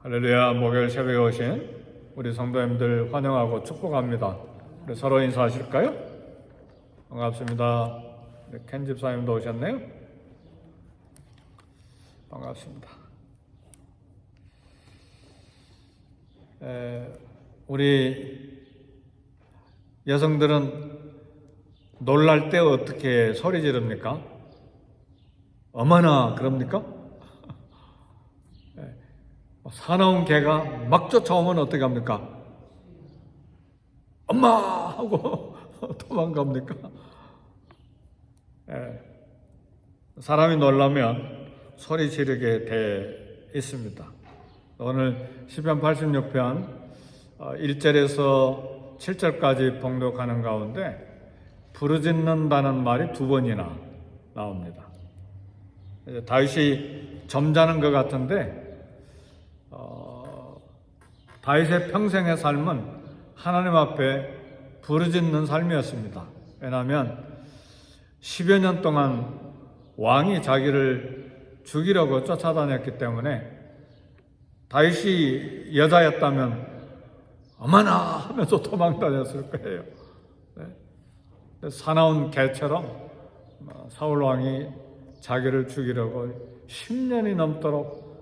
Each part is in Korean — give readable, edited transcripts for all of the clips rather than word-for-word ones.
할렐루야. 목요일 새벽에 오신 우리 성도님들 환영하고 축복합니다. 우리 서로 인사하실까요? 반갑습니다. 켄 집사님도 오셨네요. 반갑습니다. 우리 여성들은 놀랄 때 어떻게 소리 지릅니까? 어머나 그럽니까? 사나운 개가 막 쫓아오면 어떻게 합니까? 엄마! 하고 도망갑니까? 사람이 놀라면 소리 지르게 돼 있습니다. 오늘 시편 86편 1절에서 7절까지 봉독하는 가운데 부르짖는다는 말이 두 번이나 나옵니다. 다윗이 점잖은 것 같은데 다윗의 평생의 삶은 하나님 앞에 부르짖는 삶이었습니다. 왜냐하면 10여 년 동안 왕이 자기를 죽이려고 쫓아다녔기 때문에 다윗이 여자였다면 어머나 하면서 도망다녔을 거예요. 사나운 개처럼 사울 왕이 자기를 죽이려고 10년이 넘도록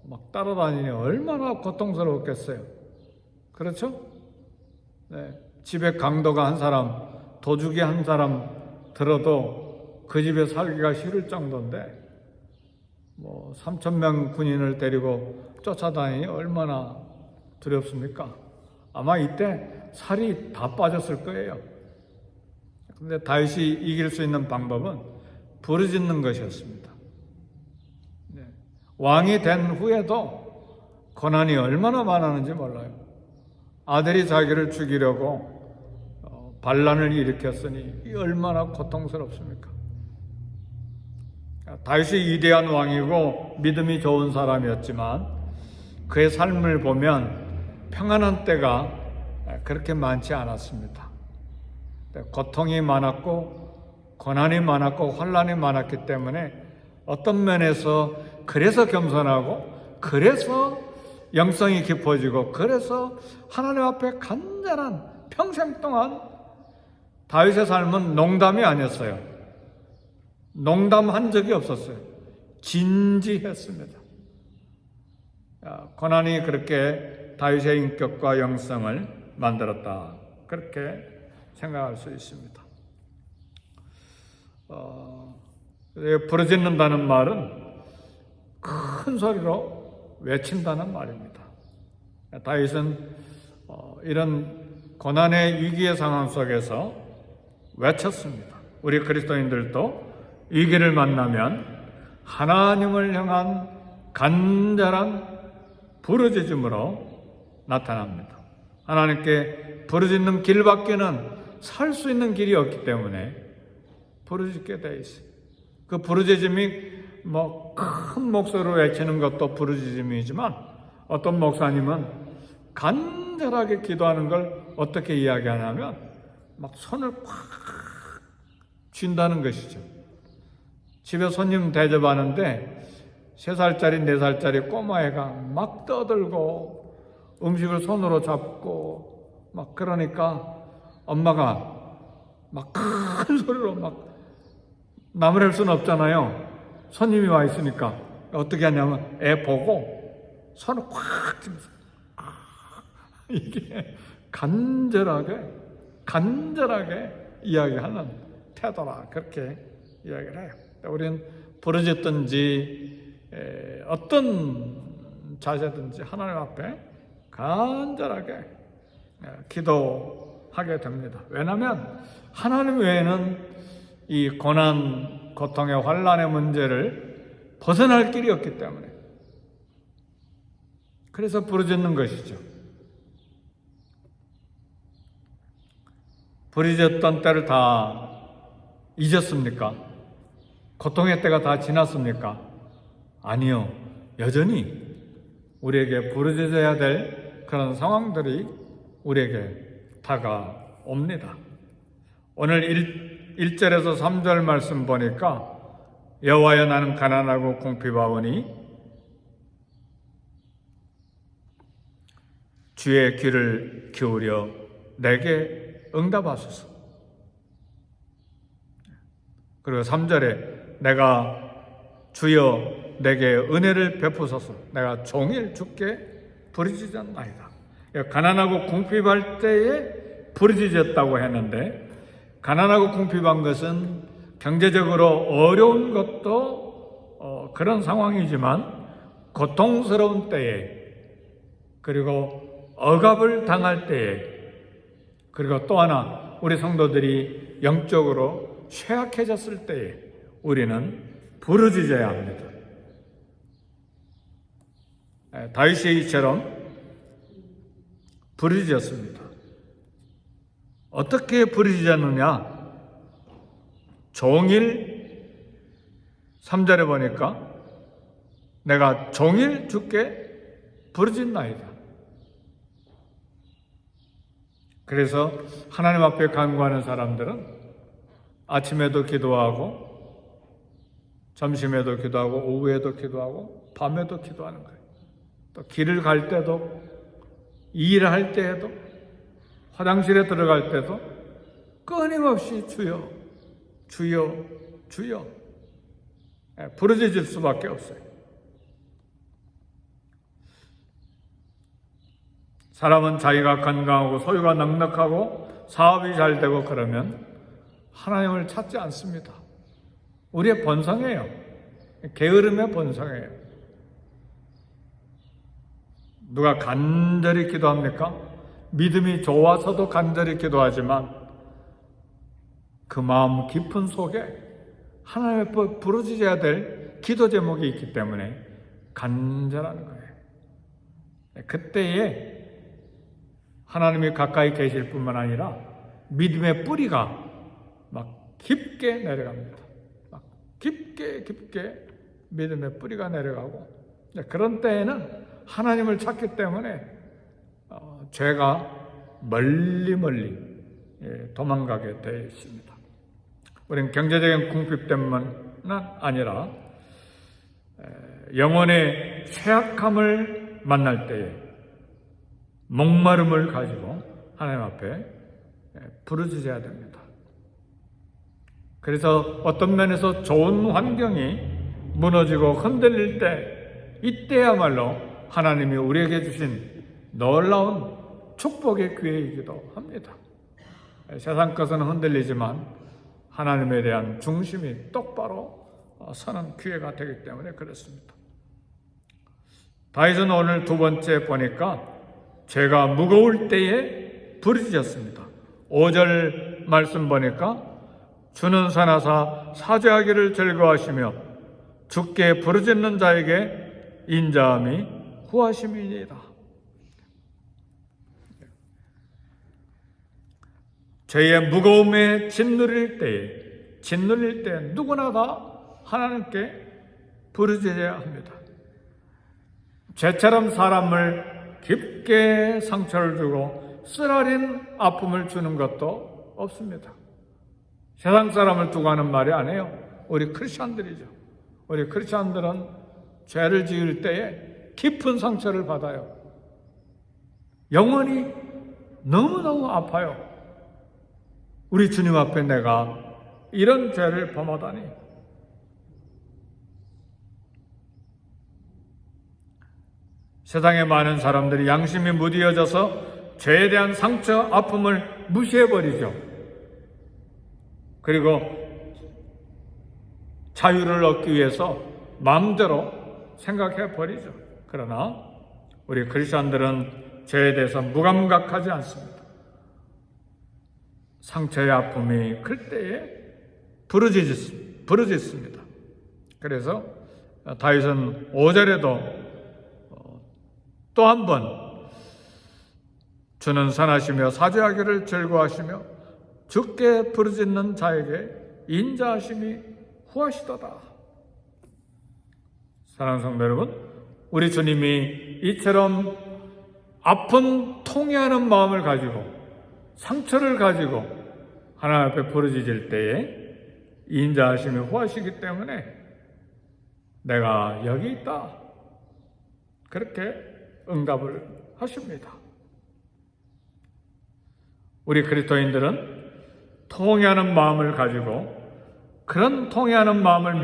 막 따라다니니 얼마나 고통스러웠겠어요. 그렇죠? 집에 강도가 한 사람, 도둑이 한 사람 들어도 그 집에 살기가 싫을 정도인데 3,000명 군인을 데리고 쫓아다니니 얼마나 두렵습니까? 아마 이때 살이 다 빠졌을 거예요. 근데 다윗이 이길 수 있는 방법은 부르짖는 것이었습니다. 왕이 된 후에도 고난이 얼마나 많았는지 몰라요. 아들이 자기를 죽이려고 반란을 일으켰으니 얼마나 고통스럽습니까? 다윗이 위대한 왕이고 믿음이 좋은 사람이었지만 그의 삶을 보면 평안한 때가 그렇게 많지 않았습니다. 고통이 많았고 고난이 많았고 환난이 많았기 때문에 어떤 면에서 그래서 겸손하고 그래서 영성이 깊어지고 그래서 하나님 앞에 간절한 평생 동안 다윗의 삶은 농담이 아니었어요. 농담한 적이 없었어요. 진지했습니다. 고난이 그렇게 다윗의 인격과 영성을 만들었다. 그렇게 생각할 수 있습니다. 부르짖는다는 말은 큰 소리로 외친다는 말입니다. 다윗은 이런 고난의 위기의 상황 속에서 외쳤습니다. 우리 그리스도인들도 위기를 만나면 하나님을 향한 간절한 부르짖음으로 나타납니다. 하나님께 부르짖는 길밖에는 살 수 있는 길이 없기 때문에 부르짖게 돼 있어요. 그 부르짖음이 큰 목소리로 외치는 것도 부르짖음이지만 어떤 목사님은 간절하게 기도하는 걸 어떻게 이야기하냐면 막 손을 꽉 쥔다는 것이죠. 집에 손님 대접하는데 3살짜리 4살짜리 꼬마애가 막 떠들고 음식을 손으로 잡고 막 그러니까 엄마가 막 큰 소리로 막 나무랄 수는 없잖아요. 손님이 와 있으니까 어떻게 하냐면 애 보고 손을 꽉 쥐면서 이게 간절하게 이야기하는 태도라 그렇게 이야기를 해요. 우리는 부르짖든지 어떤 자세든지 하나님 앞에 간절하게 기도하게 됩니다. 왜냐하면 하나님 외에는 이 고난, 고통의 환난의 문제를 벗어날 길이 없기 때문에 그래서 부르짖는 것이죠. 부르짖었던 때를 다 잊었습니까? 고통의 때가 다 지났습니까? 아니요. 여전히 우리에게 부르짖어야 될 그런 상황들이 우리에게 다가옵니다. 오늘 1절에서 3절 말씀 보니까 여호와여 나는 가난하고 궁핍하오니 주의 귀를 기울여 내게 응답하소서. 그리고 3절에 내가 주여 내게 은혜를 베푸소서. 내가 종일 주께 부르짖었나이다. 가난하고 궁핍할 때에 부르짖었다고 했는데, 가난하고 궁핍한 것은 경제적으로 어려운 것도 그런 상황이지만 고통스러운 때에, 그리고 억압을 당할 때에, 그리고 또 하나 우리 성도들이 영적으로 쇠약해졌을 때에 우리는 부르짖어야 합니다. 다윗이 이처럼 부르짖었습니다. 어떻게 부르짖었느냐? 종일 3절에 보니까 내가 종일 주께 부르짖나이다. 그래서 하나님 앞에 간구하는 사람들은 아침에도 기도하고 점심에도 기도하고 오후에도 기도하고 밤에도 기도하는 거예요. 또 길을 갈 때도, 일을 할 때에도, 화장실에 들어갈 때도 끊임없이 주여, 주여, 주여 부르짖을 수밖에 없어요. 사람은 자기가 건강하고 소유가 넉넉하고 사업이 잘 되고 그러면 하나님을 찾지 않습니다. 우리의 본성이에요. 게으름의 본성이에요. 누가 간절히 기도합니까? 믿음이 좋아서도 간절히 기도하지만 그 마음 깊은 속에 하나님 앞에 부르짖어야 될 기도 제목이 있기 때문에 간절한 거예요. 그때에 하나님이 가까이 계실 뿐만 아니라 믿음의 뿌리가 막 깊게 내려갑니다. 막 깊게 믿음의 뿌리가 내려가고, 그런 때에는 하나님을 찾기 때문에 죄가 멀리 도망가게 되어 있습니다. 우리는 경제적인 궁핍 때문은 아니라 영혼의 쇠약함을 만날 때에 목마름을 가지고 하나님 앞에 부르짖어야 됩니다. 그래서 어떤 면에서 좋은 환경이 무너지고 흔들릴 때, 이때야말로 하나님이 우리에게 주신 놀라운 축복의 기회이기도 합니다. 세상 것은 흔들리지만 하나님에 대한 중심이 똑바로 서는 기회가 되기 때문에 그렇습니다. 다윗은 오늘 두 번째 보니까 죄가 무거울 때에 부르짖었습니다. 5절 말씀 보니까 주는 선하사 사죄하기를 즐거워하시며 주께 부르짖는 자에게 인자함이 후하심이니이다. 죄의 무거움에 짓눌릴 때 누구나 다 하나님께 부르짖어야 합니다. 죄처럼 사람을 깊게 상처를 주고 쓰라린 아픔을 주는 것도 없습니다. 세상 사람을 두고 하는 말이 아니에요. 우리 크리스천들이죠. 우리 크리스천들은 죄를 지을 때에 깊은 상처를 받아요. 영혼이 너무너무 아파요. 우리 주님 앞에 내가 이런 죄를 범하다니. 세상에 많은 사람들이 양심이 무디어져서 죄에 대한 상처, 아픔을 무시해버리죠. 그리고 자유를 얻기 위해서 마음대로 생각해버리죠. 그러나 우리 크리스천들은 죄에 대해서 무감각하지 않습니다. 상처의 아픔이 클 때에 부르짖습니다. 그래서 다윗은 5절에도 또 한 번 주는 선하시며 사죄하기를 즐거워하시며 주께 부르짖는 자에게 인자하심이 후하시도다. 사랑하는 성도 여러분, 우리 주님이 이처럼 아픈 통회하는 마음을 가지고 상처를 가지고 하나님 앞에 부르짖을 때에 인자하심이 후하시기 때문에 내가 여기 있다, 그렇게 응답을 하십니다. 우리 그리스도인들은 통회하는 마음을 가지고 그런 통회하는 마음을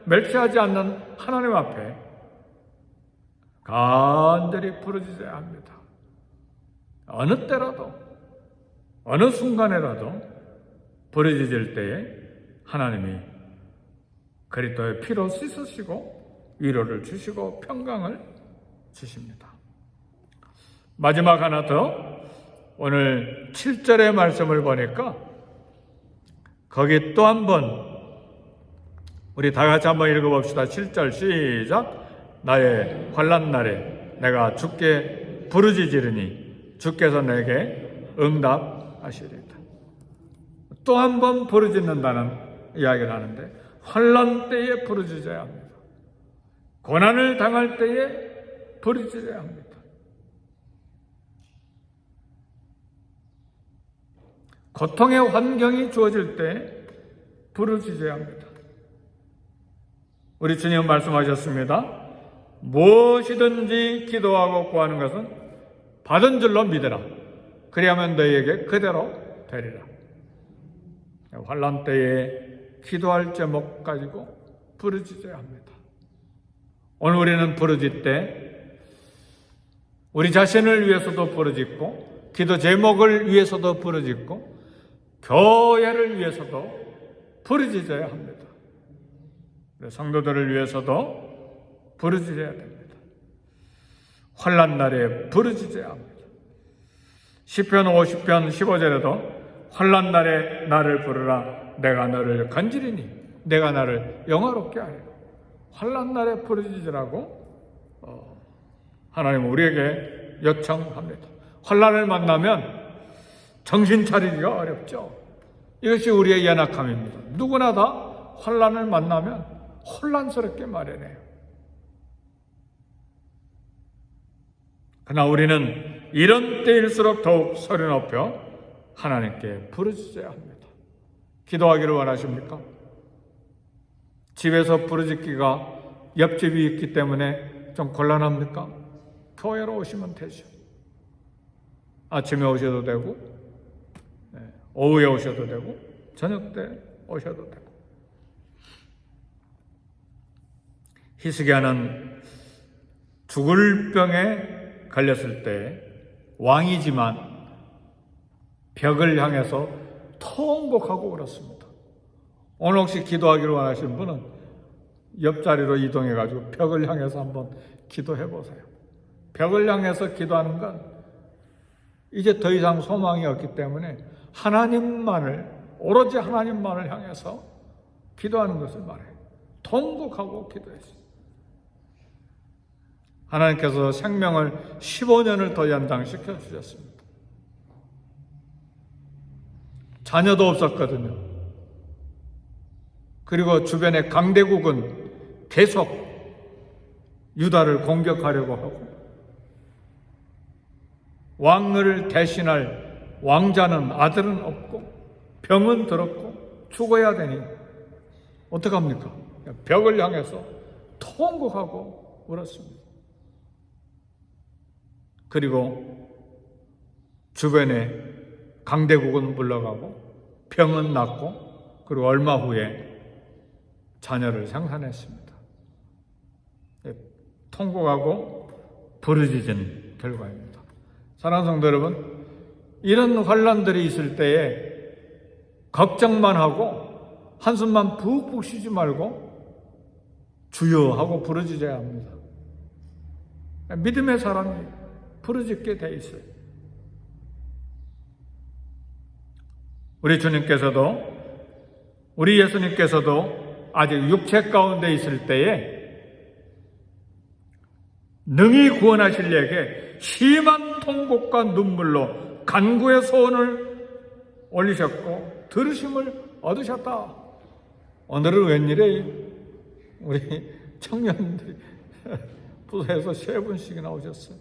멸시하지 않는 하나님 앞에 간절히 부르짖어야 합니다. 어느 때라도, 어느 순간에라도 부르짖을 때에 하나님이 그리스도의 피로 씻으시고 위로를 주시고 평강을 주십니다. 마지막 하나 더, 오늘 7절의 말씀을 보니까 거기 또 한 번 우리 다 같이 한번 읽어봅시다. 7절 시작. 나의 환난 날에 내가 주께 부르짖으리니 주께서 내게 응답하시리다. 또 한 번 부르짖는다는 이야기를 하는데, 환난 때에 부르짖어야 합니다. 고난을 당할 때에 부르짖어야 합니다. 고통의 환경이 주어질 때 부르짖어야 합니다. 우리 주님은 말씀하셨습니다. 무엇이든지 기도하고 구하는 것은 받은 줄로 믿으라. 그리하면 너희에게 그대로 되리라. 환난 때에 기도할 제목 가지고 부르짖어야 합니다. 오늘 우리는 부르짖 때 우리 자신을 위해서도 부르짖고, 기도 제목을 위해서도 부르짖고, 교회를 위해서도 부르짖어야 합니다. 성도들을 위해서도 부르짖어야 됩니다. 환난 날에 부르짖어야 합니다. 시편 50편 15절에도 환난 날에 나를 부르라. 내가 너를 건지리니 내가 나를 영화롭게 하리라. 환난 날에 부르짖으라고 하나님은 우리에게 요청합니다. 환난을 만나면 정신 차리기가 어렵죠. 이것이 우리의 연약함입니다. 누구나 다 환난을 만나면 혼란스럽게 마련해요. 그러나 우리는 이런 때일수록 더욱 소리 높여 하나님께 부르짖어야 합니다. 기도하기를 원하십니까? 집에서 부르짖기가 옆집이 있기 때문에 좀 곤란합니까? 교회로 오시면 되죠. 아침에 오셔도 되고, 오후에 오셔도 되고, 저녁 때 오셔도 되고. 히스기야는 죽을 병에 걸렸을 때 왕이지만 벽을 향해서 통곡하고 울었습니다. 오늘 혹시 기도하기를 원하시는 분은 옆자리로 이동해가지고 벽을 향해서 한번 기도해 보세요. 벽을 향해서 기도하는 건 이제 더 이상 소망이 없기 때문에 오로지 하나님만을 향해서 기도하는 것을 말해요. 통곡하고 기도했어요. 하나님께서 생명을 15년을 더 연장시켜 주셨습니다. 자녀도 없었거든요. 그리고 주변의 강대국은 계속 유다를 공격하려고 하고, 왕을 대신할 왕자는 아들은 없고, 병은 들었고, 죽어야 되니 어떡합니까? 벽을 향해서 통곡하고 울었습니다. 그리고 주변에 강대국은 물러가고 병은 낫고, 그리고 얼마 후에 자녀를 생산했습니다. 통곡하고 부르짖은 결과입니다. 사랑하는 성도 여러분, 이런 환난들이 있을 때에 걱정만 하고 한숨만 푹푹 쉬지 말고 주여 하고 부르짖어야 합니다. 믿음의 사람이 부르짖게 돼 있어요. 우리 주님께서도, 우리 예수님께서도 아직 육체 가운데 있을 때에 능히 구원하실 이에게 심한 통곡과 눈물로 간구의 소원을 올리셨고 들으심을 얻으셨다. 오늘은 웬일이에요? 우리 청년들이 부서에서 3분씩이나 오셨어요.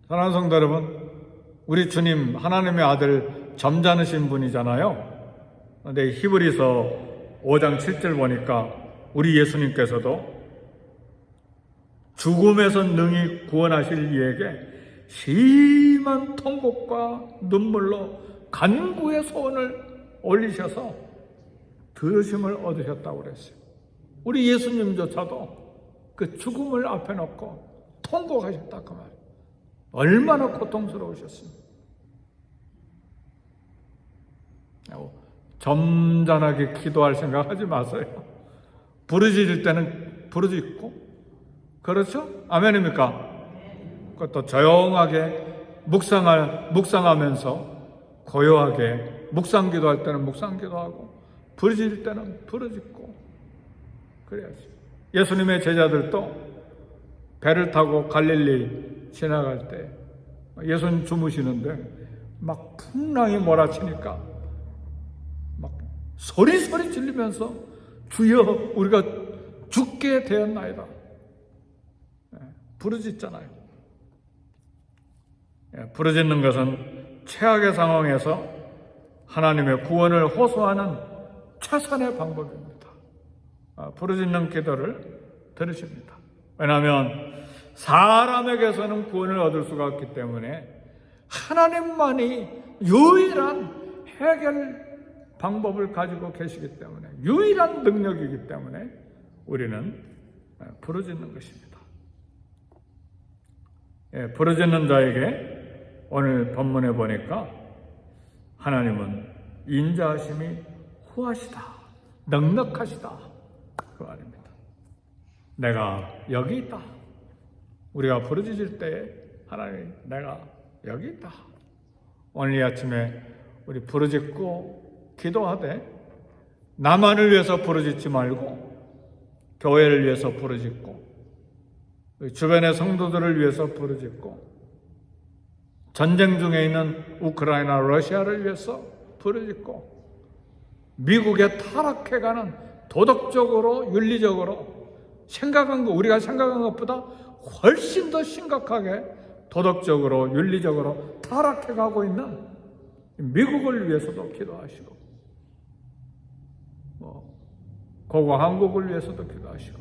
사랑하는 성도 여러분, 우리 주님 하나님의 아들 점잖으신 분이잖아요. 그런데 히브리서 5장 7절 보니까 우리 예수님께서도 죽음에서 능히 구원하실 이에게 심한 통곡과 눈물로 간구의 소원을 올리셔서 들으심을 얻으셨다고 그랬어요. 우리 예수님조차도 그 죽음을 앞에 놓고 통곡하셨다 그 말. 얼마나 고통스러우셨습니까? 점잖하게 기도할 생각하지 마세요. 부르짖을 때는 부르짖고, 그렇죠? 아멘입니까? 그것도 조용하게 묵상하면서 고요하게 묵상기도할 때는 묵상기도하고 부르짖을 때는 부르짖고 그래야지. 예수님의 제자들도 배를 타고 갈릴리 지나갈 때 예수님 주무시는데 막 풍랑이 몰아치니까 막 소리 질리면서 주여 우리가 죽게 되었나이다 부르짖잖아요. 부르짖는 것은 최악의 상황에서 하나님의 구원을 호소하는 최선의 방법입니다. 부르짖는 기도를 들으십니다. 왜냐하면 사람에게서는 구원을 얻을 수가 없기 때문에 하나님만이 유일한 해결 방법을 가지고 계시기 때문에, 유일한 능력이기 때문에 우리는 부르짖는 것입니다. 부르짖는 자에게 오늘 본문에 보니까 하나님은 인자하심이 후하시다, 넉넉하시다 그 말입니다. 내가 여기 있다. 우리가 부르짖을 때 하나님 내가 여기 있다. 오늘 이 아침에 우리 부르짖고 기도하되 나만을 위해서 부르짖지 말고 교회를 위해서 부르짖고 주변의 성도들을 위해서 부르짖고 전쟁 중에 있는 우크라이나, 러시아를 위해서 부르짖고 미국의 타락해가는 도덕적으로, 윤리적으로 우리가 생각한 것보다 훨씬 더 심각하게 도덕적으로, 윤리적으로 타락해가고 있는 미국을 위해서도 기도하시고 고고 한국을 위해서도 기도하시고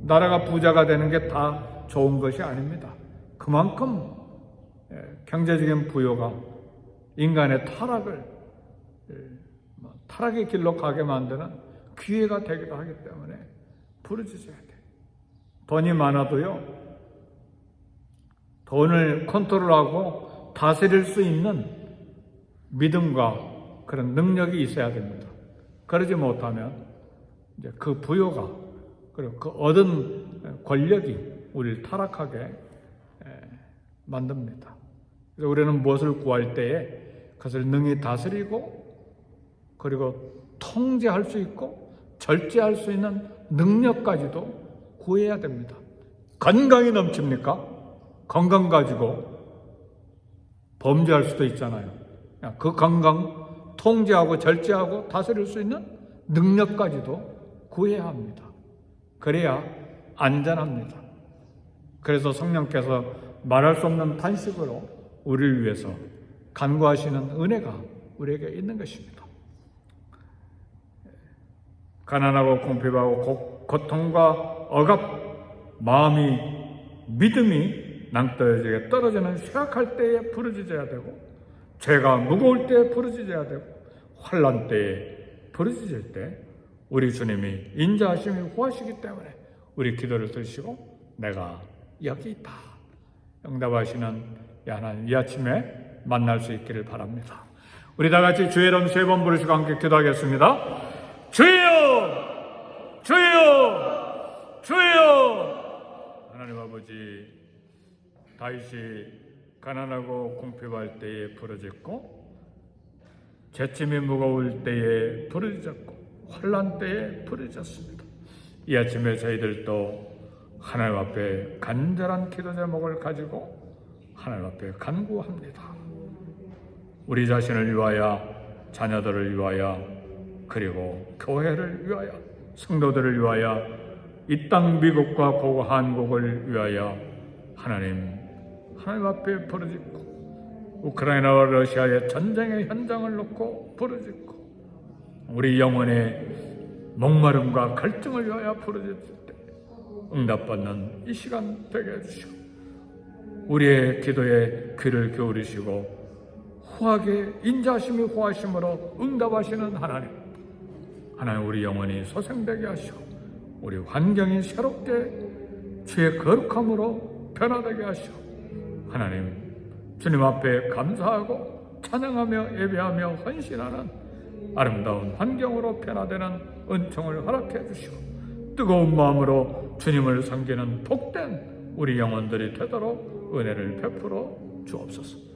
나라가 부자가 되는 게 다 좋은 것이 아닙니다. 그만큼 경제적인 부여가 인간의 타락의 길로 가게 만드는 기회가 되기도 하기 때문에 부르짖어야 돼. 돈이 많아도요, 돈을 컨트롤하고 다스릴 수 있는 믿음과 그런 능력이 있어야 됩니다. 그러지 못하면 이제 그 부여가, 그리고 그 얻은 권력이 우리를 타락하게 만듭니다. 그래서 우리는 무엇을 구할 때에 그것을 능히 다스리고 그리고 통제할 수 있고 절제할 수 있는 능력까지도 구해야 됩니다. 건강이 넘칩니까? 건강 가지고 범죄할 수도 있잖아요. 그 건강 통제하고 절제하고 다스릴 수 있는 능력까지도 구해야 합니다. 그래야 안전합니다. 그래서 성령께서 말할 수 없는 탄식으로 우리를 위해서 간구하시는 은혜가 우리에게 있는 것입니다. 가난하고 궁핍하고 고통과 억압, 믿음이 낭떠러지게 떨어지는 쇠약할 때에 부르짖어야 되고, 죄가 무거울 때에 부르짖어야 되고, 환난 때에 부르짖을 때 우리 주님이 인자하심이 후하시기 때문에 우리 기도를 들으시고 내가 여기 있다 응답하시는 하나님 이 아침에 만날 수 있기를 바랍니다. 우리 다 같이 주의 이름 3번 부르시고 함께 기도하겠습니다. 주여! 주여! 주여! 하나님 아버지, 다윗이 가난하고 궁핍할 때에 부르짖고 재침이 무거울 때에 부르짖었고 환난 때에 부르짖었습니다. 이 아침에 저희들도 하나님 앞에 간절한 기도 제목을 가지고 하나님 앞에 간구합니다. 우리 자신을 위하여, 자녀들을 위하여, 그리고 교회를 위하여, 성도들을 위하여, 이 땅 미국과 고고 한국을 위하여 하나님 앞에 부르짖고 우크라이나와 러시아의 전쟁의 현장을 놓고 부르짖고 우리 영혼의 목마름과 갈증을 위하여 부르짖을 때 응답받는 이 시간 되게 해주시고 우리의 기도에 귀를 기울이시고 후하게 인자하심이 후하심으로 응답하시는 하나님 우리 영혼이 소생되게 하시고 우리 환경이 새롭게 주의 거룩함으로 변화되게 하시고 하나님 주님 앞에 감사하고 찬양하며 예배하며 헌신하는 아름다운 환경으로 변화되는 은총을 허락해 주시고 뜨거운 마음으로 주님을 섬기는 복된 우리 영혼들이 되도록 은혜를 베풀어 주옵소서.